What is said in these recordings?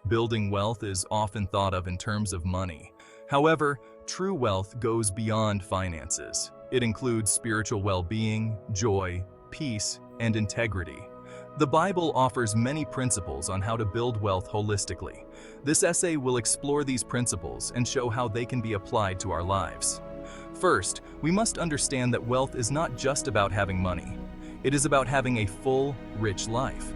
Building wealth is often thought of in terms of money. However, true wealth goes beyond finances. It includes spiritual well-being, joy, peace, and integrity. The Bible offers many principles on how to build wealth holistically. This essay will explore these principles and show how they can be applied to our lives. First, we must understand that wealth is not just about having money. It is about having a full, rich life.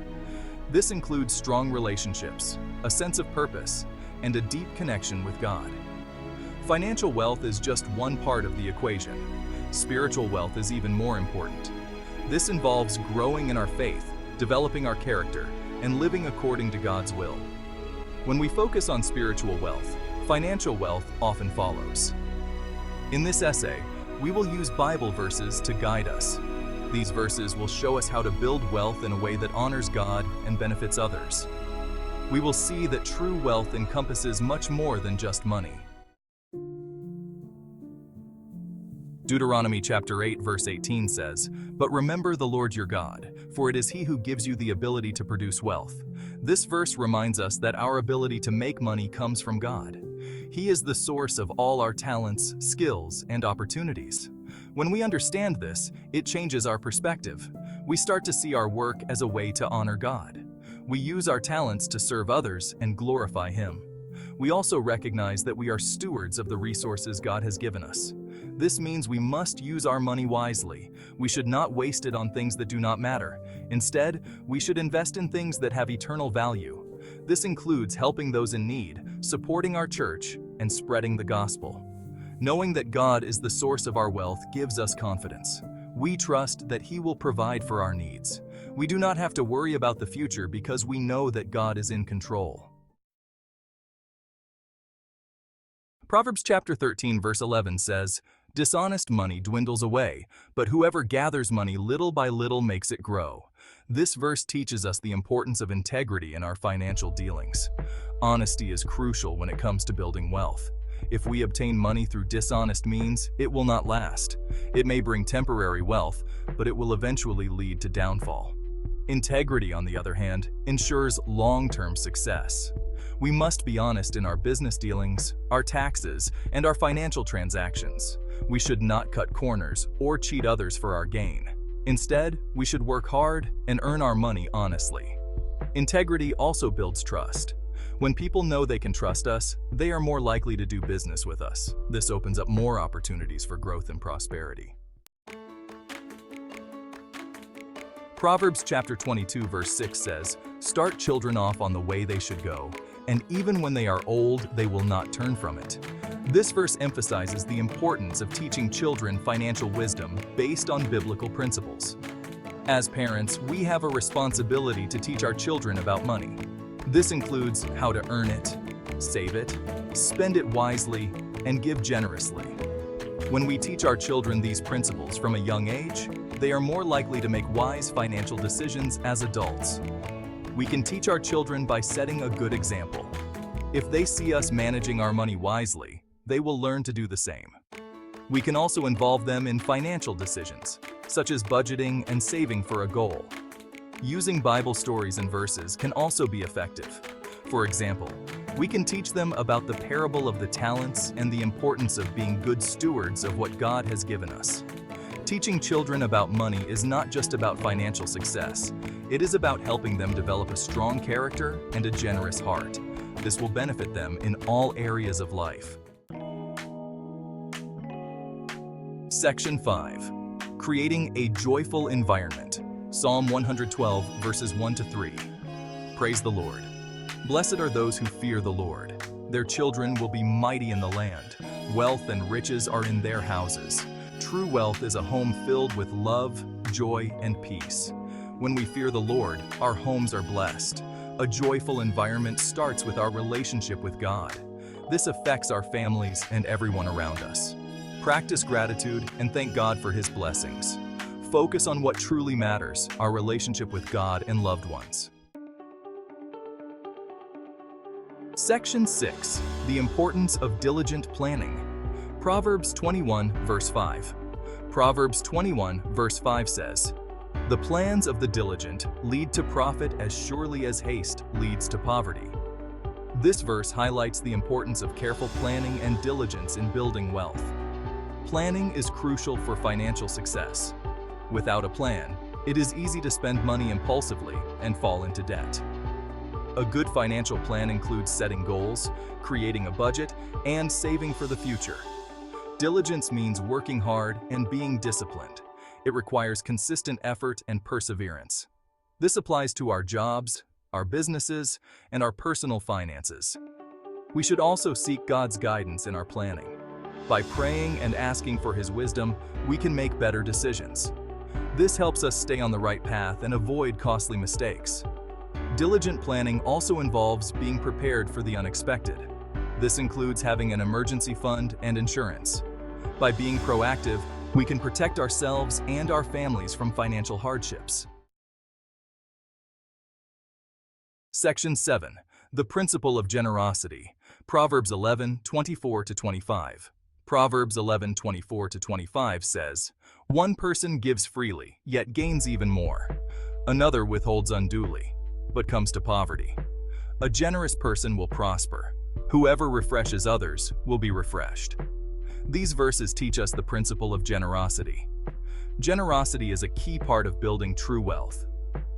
This includes strong relationships, a sense of purpose, and a deep connection with God. Financial wealth is just one part of the equation. Spiritual wealth is even more important. This involves growing in our faith, developing our character, and living according to God's will. When we focus on spiritual wealth, financial wealth often follows. In this essay, we will use Bible verses to guide us. These verses will show us how to build wealth in a way that honors God and benefits others. We will see that true wealth encompasses much more than just money. Deuteronomy chapter 8 verse 18 says, "But remember the Lord your God, for it is He who gives you the ability to produce wealth." This verse reminds us that our ability to make money comes from God. He is the source of all our talents, skills, and opportunities. When we understand this, it changes our perspective. We start to see our work as a way to honor God. We use our talents to serve others and glorify Him. We also recognize that we are stewards of the resources God has given us. This means we must use our money wisely. We should not waste it on things that do not matter. Instead, we should invest in things that have eternal value. This includes helping those in need, supporting our church, and spreading the gospel. Knowing that God is the source of our wealth gives us confidence. We trust that He will provide for our needs. We do not have to worry about the future because we know that God is in control. Proverbs chapter 13 verse 11 says, "Dishonest money dwindles away, but whoever gathers money little by little makes it grow." This verse teaches us the importance of integrity in our financial dealings. Honesty is crucial when it comes to building wealth. If we obtain money through dishonest means, it will not last. It may bring temporary wealth, but it will eventually lead to downfall. Integrity, on the other hand, ensures long-term success. We must be honest in our business dealings, our taxes, and our financial transactions. We should not cut corners or cheat others for our gain. Instead, we should work hard and earn our money honestly. Integrity also builds trust. When people know they can trust us, they are more likely to do business with us. This opens up more opportunities for growth and prosperity. Proverbs chapter 22 verse 6 says, "Start children off on the way they should go, and even when they are old, they will not turn from it." This verse emphasizes the importance of teaching children financial wisdom based on biblical principles. As parents, we have a responsibility to teach our children about money. This includes how to earn it, save it, spend it wisely, and give generously. When we teach our children these principles from a young age, they are more likely to make wise financial decisions as adults. We can teach our children by setting a good example. If they see us managing our money wisely, they will learn to do the same. We can also involve them in financial decisions, such as budgeting and saving for a goal. Using Bible stories and verses can also be effective. For example, we can teach them about the parable of the talents and the importance of being good stewards of what God has given us. Teaching children about money is not just about financial success. It is about helping them develop a strong character and a generous heart. This will benefit them in all areas of life. Section 5. Creating a joyful environment. Psalm 112 verses 1-3. Praise the Lord. Blessed are those who fear the Lord. Their children will be mighty in the land. Wealth and riches are in their houses. True wealth is a home filled with love, joy, and peace. When we fear the Lord, our homes are blessed. A joyful environment starts with our relationship with God. This affects our families and everyone around us. Practice gratitude and thank God for His blessings. Focus on what truly matters, our relationship with God and loved ones. Section 6. The importance of diligent planning. Proverbs 21 verse 5. Proverbs 21 verse 5 says, "The plans of the diligent lead to profit as surely as haste leads to poverty." This verse highlights the importance of careful planning and diligence in building wealth. Planning is crucial for financial success. Without a plan, it is easy to spend money impulsively and fall into debt. A good financial plan includes setting goals, creating a budget, and saving for the future. Diligence means working hard and being disciplined. It requires consistent effort and perseverance. This applies to our jobs, our businesses, and our personal finances. We should also seek God's guidance in our planning. By praying and asking for His wisdom, we can make better decisions. This helps us stay on the right path and avoid costly mistakes. Diligent planning also involves being prepared for the unexpected. This includes having an emergency fund and insurance. By being proactive, we can protect ourselves and our families from financial hardships. Section 7. The Principle of Generosity. Proverbs 11:24-25. Proverbs 11:24-25 says, "One person gives freely, yet gains even more. Another withholds unduly, but comes to poverty. A generous person will prosper. Whoever refreshes others will be refreshed." These verses teach us the principle of generosity. Generosity is a key part of building true wealth.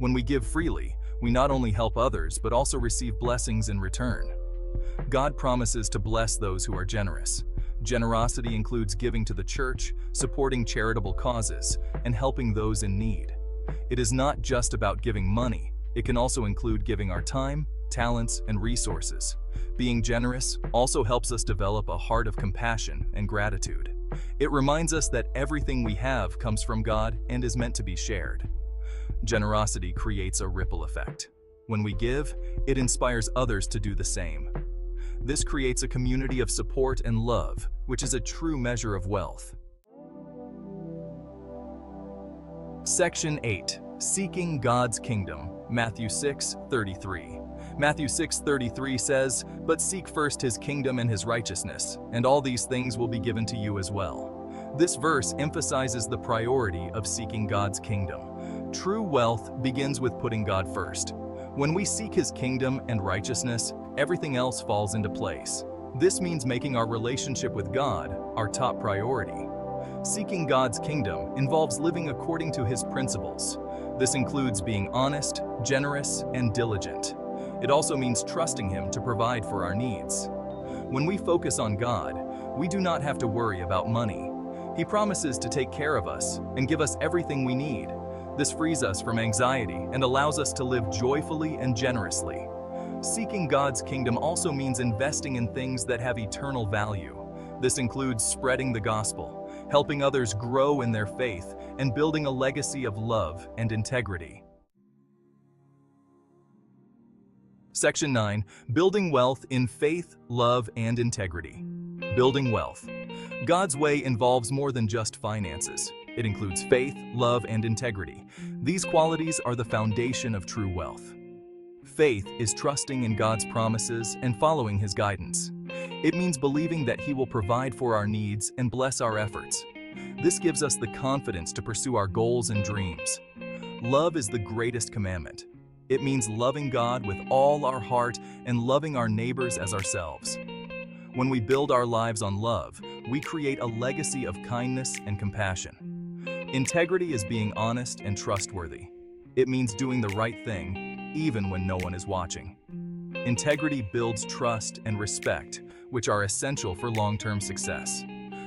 When we give freely, we not only help others but also receive blessings in return. God promises to bless those who are generous. Generosity includes giving to the church, supporting charitable causes, and helping those in need. It is not just about giving money. It can also include giving our time, talents, and resources. Being generous also helps us develop a heart of compassion and gratitude. It reminds us that everything we have comes from God and is meant to be shared. Generosity creates a ripple effect. When we give, it inspires others to do the same. This creates a community of support and love, which is a true measure of wealth. Section 8. Seeking God's Kingdom. Matthew 6:33. Matthew 6:33 says, "But seek first His kingdom and His righteousness, and all these things will be given to you as well." This verse emphasizes the priority of seeking God's kingdom. True wealth begins with putting God first. When we seek His kingdom and righteousness, everything else falls into place. This means making our relationship with God our top priority. Seeking God's kingdom involves living according to His principles. This includes being honest, generous, and diligent. It also means trusting Him to provide for our needs. When we focus on God, we do not have to worry about money. He promises to take care of us and give us everything we need. This frees us from anxiety and allows us to live joyfully and generously. Seeking God's kingdom also means investing in things that have eternal value. This includes spreading the gospel, helping others grow in their faith, and building a legacy of love and integrity. Section 9. Building wealth in faith, love, and integrity. Building wealth. God's way involves more than just finances. It includes faith, love, and integrity. These qualities are the foundation of true wealth. Faith is trusting in God's promises and following His guidance. It means believing that He will provide for our needs and bless our efforts. This gives us the confidence to pursue our goals and dreams. Love is the greatest commandment. It means loving God with all our heart and loving our neighbors as ourselves. When we build our lives on love, we create a legacy of kindness and compassion. Integrity is being honest and trustworthy. It means doing the right thing, even when no one is watching. Integrity builds trust and respect, which are essential for long-term success.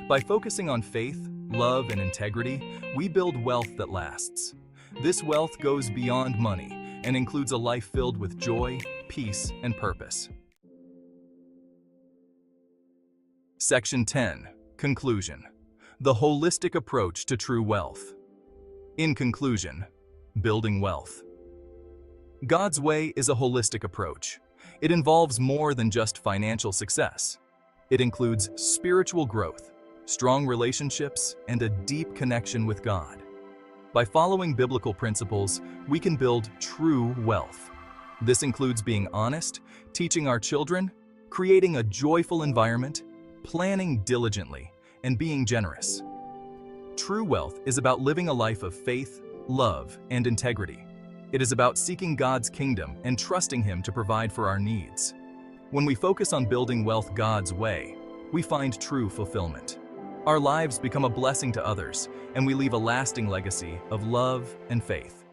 By focusing on faith, love, and integrity, we build wealth that lasts. This wealth goes beyond money and includes a life filled with joy, peace, and purpose. Section 10. Conclusion. The holistic approach to true wealth. In conclusion, building wealth. God's way is a holistic approach. It involves more than just financial success. It includes spiritual growth, strong relationships, and a deep connection with God. By following biblical principles, we can build true wealth. This includes being honest, teaching our children, creating a joyful environment, planning diligently, and being generous. True wealth is about living a life of faith, love, and integrity. It is about seeking God's kingdom and trusting Him to provide for our needs. When we focus on building wealth God's way, we find true fulfillment. Our lives become a blessing to others, and we leave a lasting legacy of love and faith.